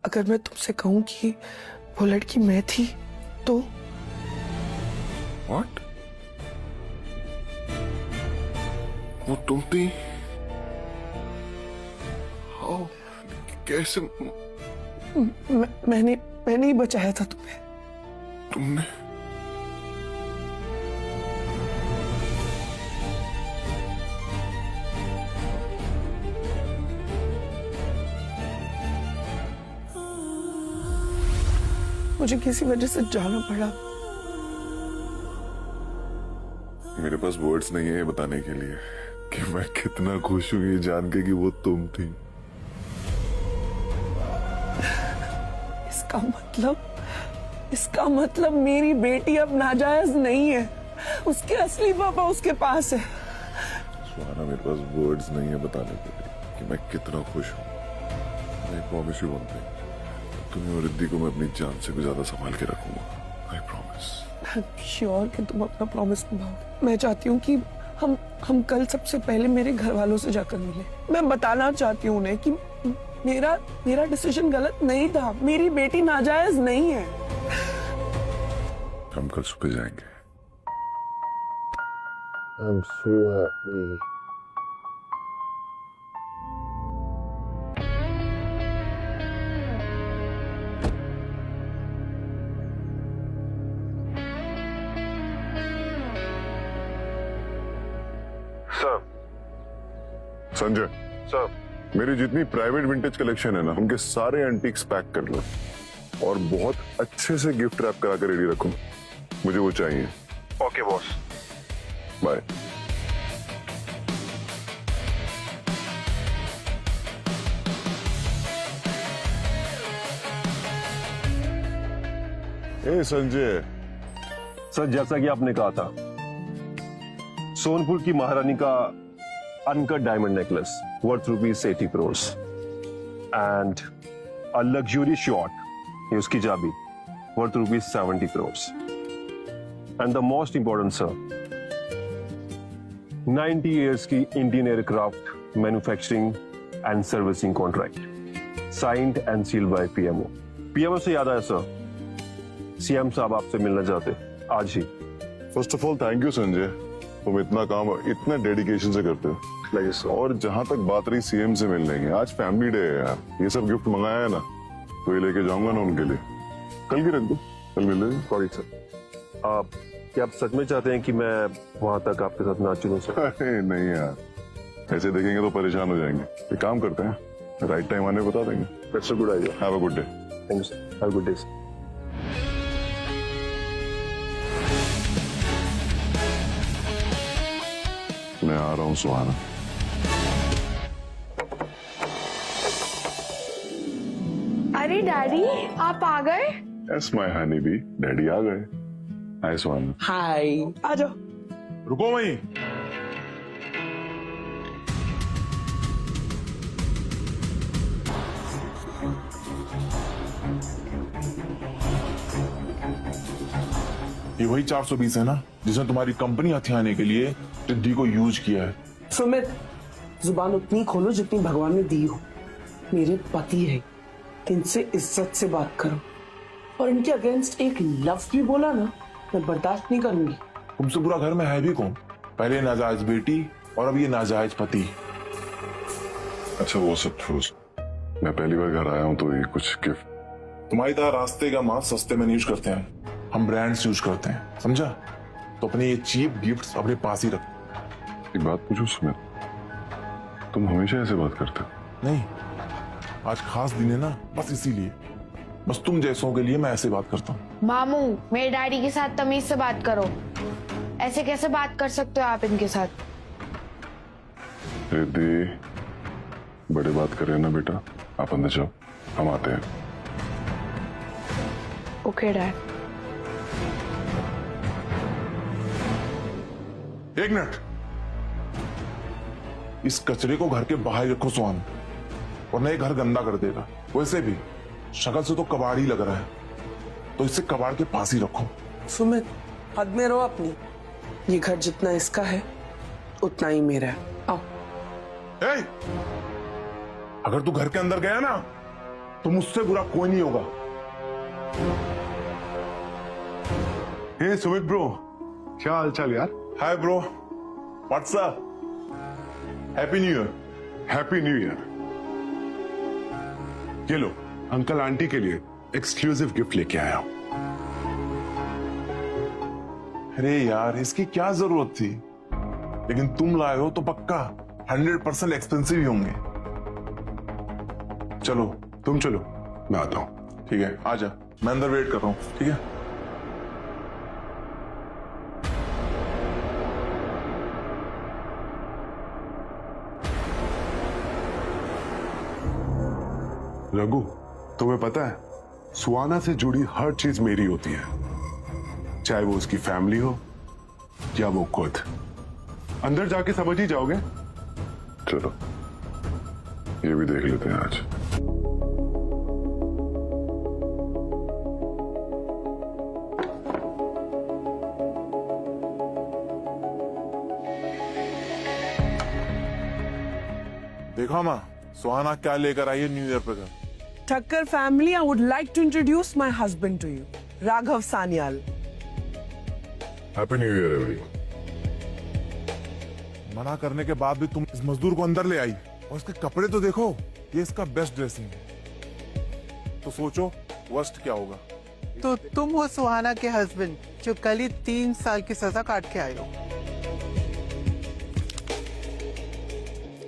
अगर मैं तुमसे कहूं कि वो लड़की मैं थी तो? What? वो तुम थी? How? कैसे? मैंने ही बचाया था तुम्हें। तुमने? मुझे किसी वजह से जाना पड़ा। मेरे पास वर्ड्स नहीं है ये बताने के लिए कि मैं कितना खुश हूं ये जान के कि वो तुम थी। इसका मतलब मेरी बेटी अब नाजायज नहीं है। उसके असली पापा उसके पास है। सुहाना, मेरे पास वर्ड्स नहीं है बताने के लिए कि मैं कितना खुश हूं। मैं प्रॉमिस यू वन थिंग, तुम्हें और रिद्धि को मैं अपनी जान से भी ज्यादा संभाल के रखूंगा। I promise. श्योर कि तुम अपना प्रॉमिस निभाओगे। मैं चाहती हूँ कि हम कल सबसे पहले मेरे घर वालों से जाकर मिले। मैं बताना चाहती हूँ उन्हें कि मेरा डिसीजन गलत नहीं था। मेरी बेटी नाजायज नहीं है। हम कल सुबह जाएंगे। I'm so happy. Sir. Sanjay sir, मेरी जितनी प्राइवेट विंटेज कलेक्शन है ना, उनके सारे एंटीक्स पैक कर लो और बहुत अच्छे से गिफ्ट रैप करा कर रेडी रखो। मुझे वो चाहिए। Okay boss. बाय। ए संजय। सर, जैसा कि आपने कहा था, सोनपुर की महारानी का uncut diamond necklace worth ₹80 crores and a luxury shot, ये उसकी चाबी, worth ₹70 crores and the most important sir, 90 years की Indian aircraft manufacturing and servicing contract signed and sealed by PMO. PMO से याद आया सर, सीएम साहब आपसे मिलना चाहते आज ही। First of all thank you Sanjay, तुम इतना काम इतने डेडिकेशन से करते हो। और जहां तक बात रही सीएम से मिलने की, आज फैमिली डे है यार, ये सब गिफ्ट मंगाया है ना, तो ये लेके जाऊंगा ना उनके लिए। कल की रख दो, कल मिल लेंगे। सॉरी सर, क्या आप सच में चाहते हैं कि मैं वहां तक आपके साथ ना चलूं सर? अरे नहीं यार, ऐसे देखेंगे तो परेशान हो जाएंगे। एक काम करते हैं, राइट टाइम आने बता देंगे। That's a good idea. Have a good day. Thank you sir, have a good day sir. मैं आ रहा हूँ सुहाना। अरे डैडी, आप आ गए? Yes my honey bee, daddy आ गए। हाय सुहाना। हाय, आ जाओ। रुको वहीं। ये वही 420 है ना जिसने तुम्हारी कंपनी हथियाने के लिए रिद्धि को यूज किया है। सुमित, जुबान उतनी खोलो जितनी भगवान ने दी हो। मेरे पति है, इनसे इज्जत से बात करो। और इनके अगेंस्ट एक लफ्ज भी बोला ना, मैं बर्दाश्त नहीं करूंगी। तुमसे बुरा घर में है भी कौन? पहले नाजायज बेटी और अब ये नाजायज पति। अच्छा वो सब छोड़, मैं पहली बार घर आया हूँ तो ये कुछ गिफ्ट। तुम्हारी तरह रास्ते का मांस सस्ते में नहीं यूज करते हैं, हम ब्रांड्स यूज करते हैं, समझा? तो अपने ये चीप गिफ्ट्स अपने पास ही रखो। एक बात पूछो सुमित, तुम हमेशा ऐसे बात करते हो? नहीं, आज खास दिन है ना, बस इसीलिए। बस तुम जैसों के लिए मैं ऐसे बात करता हूँ। मामू, मेरे डैडी के साथ तमीज से बात करो। ऐसे कैसे बात कर सकते हो आप इनके साथ? रिद्धि, बड़े बात कर रहे हैं ना बेटा, आप अंदर जाओ, हम आते हैं। Okay dad. एक मिनट, इस कचरे को घर के बाहर रखो सुहान, वरना ये घर गंदा कर देगा। वैसे भी शक्ल से तो कबाड़ ही लग रहा है, तो इसे कबाड़ के पास ही रखो। सुमित, हद में रहो अपनी। ये घर जितना इसका है उतना ही मेरा है। आओ। ए, अगर तू घर के अंदर गया ना तो मुझसे बुरा कोई नहीं होगा। हे सुमित ब्रो, क्या हाल चाल यार? Hi bro, what's up? Happy new year. Happy new year. ये लो, अंकल आंटी के लिए एक्सक्लूसिव गिफ्ट लेके आया हूं। अरे यार, इसकी क्या जरूरत थी? लेकिन तुम लाए हो तो पक्का 100% एक्सपेंसिव ही होंगे। चलो तुम चलो, मैं आता हूं। ठीक है, आजा, मैं अंदर वेट कर रहा हूं। ठीक है। रघु, तुम्हें पता है सुहाना से जुड़ी हर चीज मेरी होती है, चाहे वो उसकी फैमिली हो या वो खुद। अंदर जाके समझ ही जाओगे। चलो ये भी देख लेते हैं आज। देखो माँ, सुहाना क्या लेकर आई है न्यू ईयर पे घर। Thakkar family, I would like to introduce my husband to you, Raghav Sanyal. Happy new year everyone. मना करने के बाद भी तुम इस मजदूर को अंदर ले आई, और इसके कपड़े तो देखो, ये इसका बेस्ट ड्रेसिंग है। तो सोचो वर्स्ट क्या होगा। तो तुम हो सुहाना के हस्बैंड जो कल ही 3 साल की सजा काट के आए हो।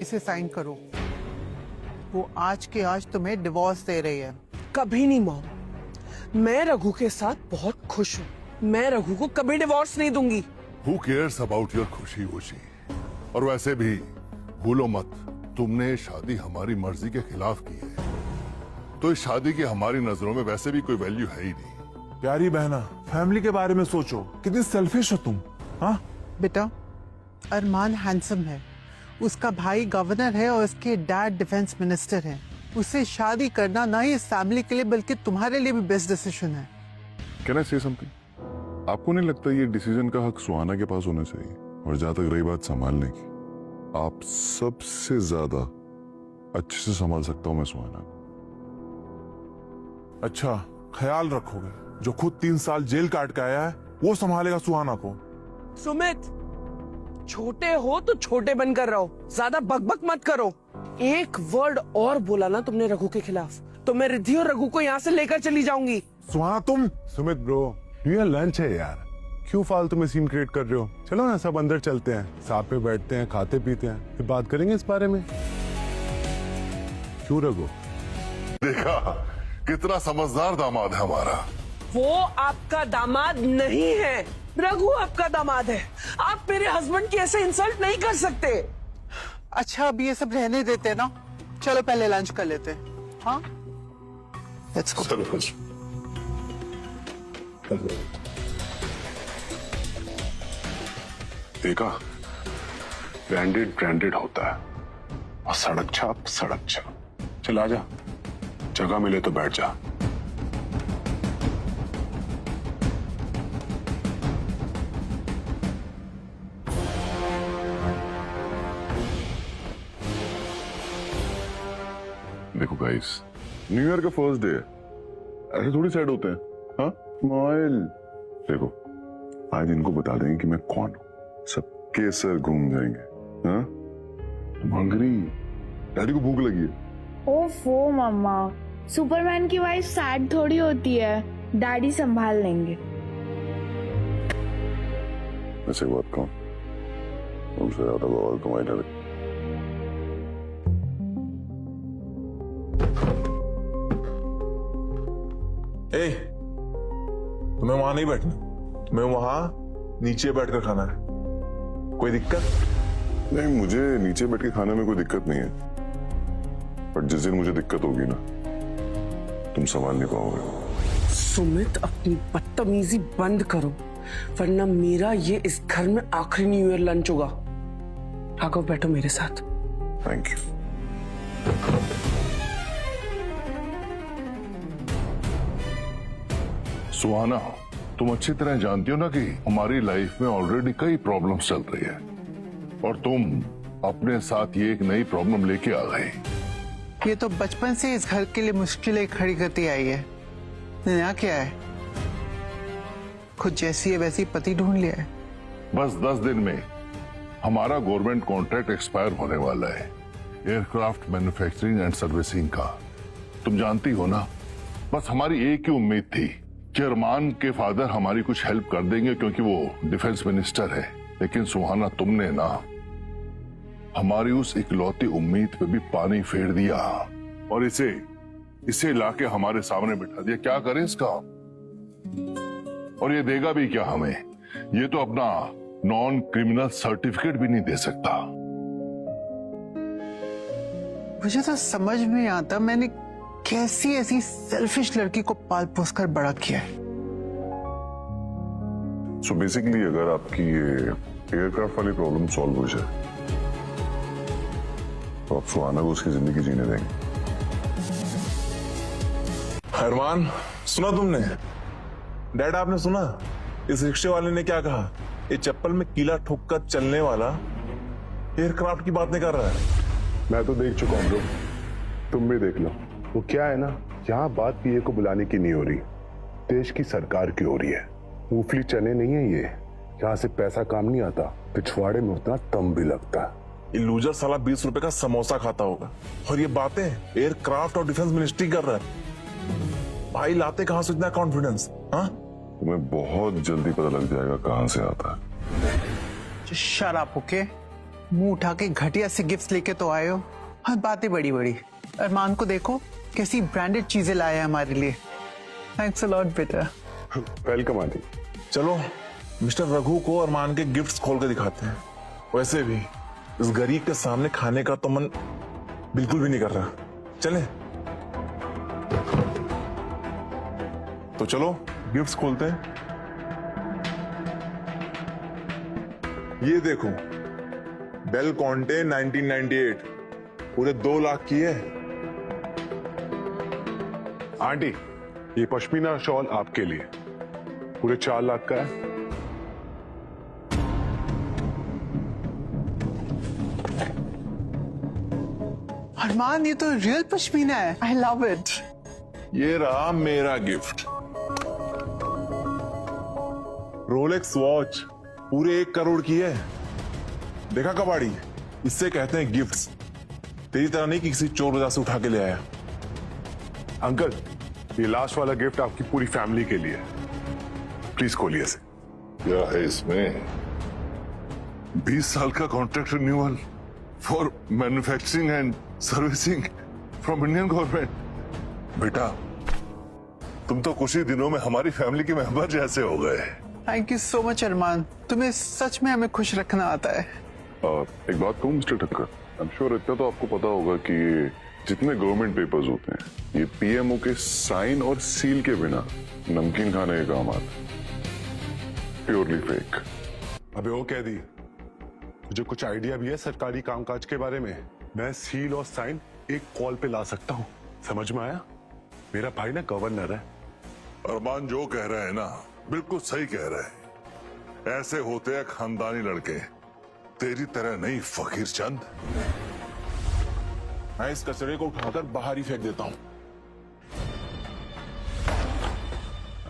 इसे साइन करो। वो आज के आज तुम्हें डिवोर्स दे रही है। कभी नहीं मॉम, मैं रघु के साथ बहुत खुश हूँ। मैं रघु को कभी डिवोर्स नहीं दूंगी। Who cares about your खुशी वुशी? और वैसे भी भूलो मत, तुमने शादी हमारी मर्जी के खिलाफ की है, तो इस शादी की हमारी नजरों में वैसे भी कोई वैल्यू है ही नहीं। प्यारी बहना, फैमिली के बारे में सोचो, कितनी सेल्फिश हो तुम। हाँ बेटा, अरमान हैंडसम है, उसका भाई गवर्नर है और उसके डैड डिफेंस मिनिस्टर हैं। उससे शादी करना ना ही इस फैमिली के लिए बल्कि तुम्हारे लिए भी बेस्ट डिसीजन है। कैन आई से समथिंग? आपको नहीं लगता ये डिसीजन का हक सुहाना के पास होना चाहिए? और जहां तक रही बात संभालने की, आप सबसे ज्यादा अच्छे से संभाल सकता हूं मैं सुहाना को। अच्छा, ख्याल रखोगे। जो खुद 3 साल जेल काट के आया है वो संभालेगा सुहाना को। सुमित, छोटे हो तो छोटे बनकर रहो, ज्यादा बकबक मत करो। एक वर्ड और बोला ना तुमने रघु के खिलाफ, तो मैं रिद्धि और रघु को यहाँ से लेकर चली जाऊंगी। सुहाना तुम। Sumit bro, new year lunch है यार, क्यों फालतू में सीन क्रिएट कर रहे हो? चलो ना सब अंदर चलते हैं, साथ में बैठते हैं, खाते पीते हैं, फिर बात करेंगे इस बारे में। क्यों रघु? देखा कितना समझदार दामाद है हमारा। वो आपका दामाद नहीं है, रघु आपका दामाद है। आप मेरे हस्बैंड की ऐसे इंसल्ट नहीं कर सकते। अच्छा, अब ये सब रहने देते ना, चलो पहले लंच कर लेते हैं। हाँ, लेट्स गो। चलो देखा, ब्रांडेड ब्रांडेड होता है और सड़क छाप सड़क छाप। चल आजा, जगह मिले तो बैठ जा। देखो गाइस, न्यू ईयर का फर्स्ट डे है, ऐसे थोड़ी सैड होते हैं। हाँ, स्माइल। देखो, आज इनको बता देंगे कि मैं कौन हूं, सबके सर घूम जाएंगे। हाँ, तुम हंगरी? डैडी को भूख लगी है। ओफो मम्मा, सुपरमैन की वाइफ सैड थोड़ी होती है, डैडी संभाल लेंगे। ऐसे बात कहूं, तुमसे ज्यादा बवाल तुम्हारी लगे। ए, तुम्हें वहां नहीं बैठना, तुम्हें वहां नीचे बैठकर खाना है। कोई दिक्कत? नहीं, मुझे नीचे बैठ के खाने में कोई दिक्कत नहीं है, पर जिस दिन मुझे दिक्कत होगी ना, तुम संभाल नहीं पाओगे। सुमित, अपनी बदतमीजी बंद करो, वरना मेरा ये इस घर में आखिरी न्यू ईयर लंच होगा। राघव, बैठो मेरे साथ। Thank you. सुहाना, तुम अच्छी तरह जानती हो ना कि हमारी लाइफ में ऑलरेडी कई प्रॉब्लम्स चल रही है, और तुम अपने साथ ये एक नई प्रॉब्लम लेके आ गई। ये तो बचपन से इस घर के लिए मुश्किलें खड़ी करती आई है। नया क्या है? खुद जैसी है वैसी पति ढूंढ लिया है। बस 10 दिन में हमारा गवर्नमेंट कॉन्ट्रैक्ट एक्सपायर होने वाला है, एयरक्राफ्ट मैन्युफैक्चरिंग एंड सर्विसिंग का। तुम जानती हो ना, बस हमारी एक ही उम्मीद थी कि अरमान के फादर हमारी कुछ हेल्प कर देंगे क्योंकि वो डिफेंस मिनिस्टर है। लेकिन सुहाना, तुमने ना हमारी उस इकलौती उम्मीद पे भी पानी फेर दिया और इसे लाके हमारे सामने बिठा दिया। क्या करें इसका? और ये देगा भी क्या हमें? ये तो अपना नॉन क्रिमिनल सर्टिफिकेट भी नहीं दे सकता। मुझे तो समझ में नहीं आता मैंने कैसी ऐसी सेल्फिश लड़की को पाल पोस कर बड़ा किया है। सो बेसिकली अगर आपकी ये एयरक्राफ्ट वाली प्रॉब्लम सॉल्व हो जाए तो आप सुहाना को उसकी जिंदगी जीने देंगे। अरमान, सुना तुमने? डैड, आपने सुना इस रिक्शे वाले ने क्या कहा? ये चप्पल में कीला ठोक कर चलने वाला एयरक्राफ्ट की बात नहीं कर रहा है। मैं तो देख चुका हूं ब्रो, तुम भी देख लो। वो क्या है ना, यहाँ बात पीए को बुलाने की नहीं हो रही, देश की सरकार की हो रही है। मूंगफली चने नहीं है ये, यहाँ से पैसा काम नहीं आता, पिछवाड़े में उतना दम भी लगता है। ये लूजर साला 20 रुपए का समोसा खाता होगा और ये बातें एयरक्राफ्ट और डिफेंस मिनिस्ट्री कर रहा है। भाई लाते कहां से इतना कॉन्फिडेंस? हाँ, तुम्हें बहुत जल्दी पता लग जाएगा कहां से आता है। Shut up, okay? मुंह उठा के घटिया से गिफ्ट्स लेके तो आए हो, हाँ बातें बड़ी बड़ी। अरमान को देखो कैसी ब्रांडेड चीजें लाए हैं हमारे लिए। थैंक्स अ लॉट बेटा। Welcome aunty. चलो मिस्टर रघु को अरमान के गिफ्ट्स खोल के दिखाते हैं। वैसे भी इस गरीब के सामने खाने का तो मन बिल्कुल भी नहीं कर रहा। चले तो चलो गिफ्ट्स खोलते हैं। ये देखो, बेल कॉन्टे 1998, पूरे 2 लाख की है। आंटी, ये पश्मीना शॉल आपके लिए, पूरे 4 लाख का है। अरमान, ये तो रियल पश्मीना है। I love it. ये रहा मेरा गिफ्ट, रोलेक्स वॉच, पूरे 1 करोड़ की है। देखा कबाड़ी, इससे कहते हैं गिफ्ट्स। तेरी तरह नहीं कि किसी चोर बाजार से उठा के ले आया। अंकल, ये लास्ट वाला गिफ्ट आपकी पूरी फैमिली के लिए, प्लीज खोलिए इसे। क्या है इसमें? 20 साल का contract renewal for manufacturing and servicing from Indian government. बेटा, तुम तो कुछ ही दिनों में हमारी फैमिली के मेंबर जैसे हो गए। थैंक यू सो मच अरमान, तुम्हें सच में हमें खुश रखना आता है। एक बात कहूँ mister Thakkar, I am sure इतना तो आपको पता होगा कि ये जितने गवर्नमेंट पेपर्स होते हैं ये पीएमओ के साइन और सील के बिना नमकीन खाने के काम आते हैं। Purely fake. अबे वो कह दी, तुझे कुछ आइडिया भी है सरकारी कामकाज के बारे में? मैं सील और साइन एक कॉल पे ला सकता हूँ, समझ में आया? मेरा भाई ना गवर्नर है। अरमान जो कह रहे हैं ना, बिल्कुल सही कह रहे हैं। ऐसे होते हैं खानदानी लड़के, तेरी तरह नहीं फकीर चंद। मैं इस कचरे को उठाकर बाहर ही फेंक देता हूं।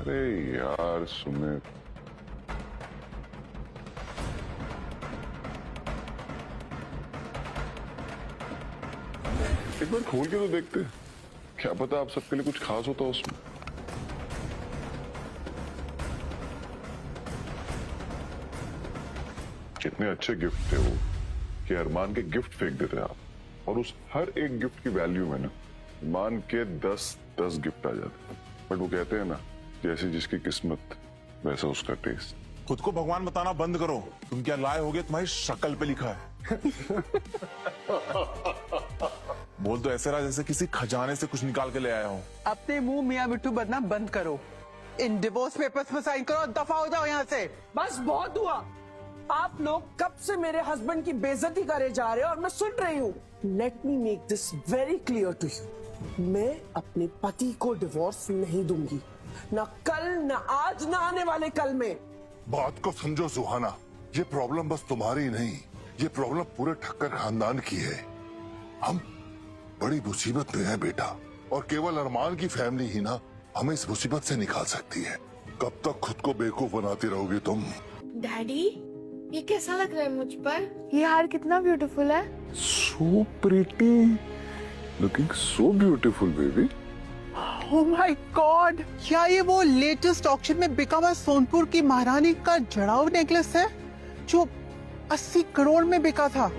अरे यार सुमित, एक बार खोल के तो देखते, क्या पता आप सबके लिए कुछ खास होता उसमें। कितने अच्छे गिफ्ट थे वो कि अरमान के गिफ्ट फेंक देते आप, और उस हर एक गिफ्ट की वैल्यू में ना मान के 10 गिफ्ट आ जाते। बट वो कहते हैं ना, जैसे जिसकी किस्मत वैसा उसका टेस्ट। खुद को भगवान बताना बंद करो। तुम क्या लाए होगे तुम्हारी शक्ल पे लिखा है। बोल तो ऐसे रहा जैसे किसी खजाने से कुछ निकाल के ले आया हो। अपने मुंह मियां बिट्टू बनना बंद करो। इन डिवोर्स पेपर्स पर साइन करो, दफा हो जाओ यहाँ से। बस बहुत हुआ। आप लोग कब से मेरे हस्बैंड की बेइज्जती करे जा रहे हो और मैं सुन रही हूँ। Let me make this very clear to you, मैं अपने पति को डिवोर्स नहीं दूंगी, ना कल, ना आज, ना आने वाले कल में। बात को समझो सुहाना, ये प्रॉब्लम बस तुम्हारी नहीं, ये प्रॉब्लम पूरे ठक्कर खानदान की है। बड़ी मुसीबत में है बेटा, और केवल अरमान की फैमिली ही ना हमें इस मुसीबत से निकाल सकती है। कब तक खुद को बेवकूफ बनाती रहोगी तुम? डैडी, ये कैसा लग रहा है मुझ पर? ये हार कितना ब्यूटीफुल है। So pretty, looking so beautiful, baby. Oh my God, क्या ये वो लेटेस्ट ऑक्शन में बिका हुआ सोनपुर की महारानी का जड़ाऊ नेकलेस है जो 80 करोड़ में बिका था?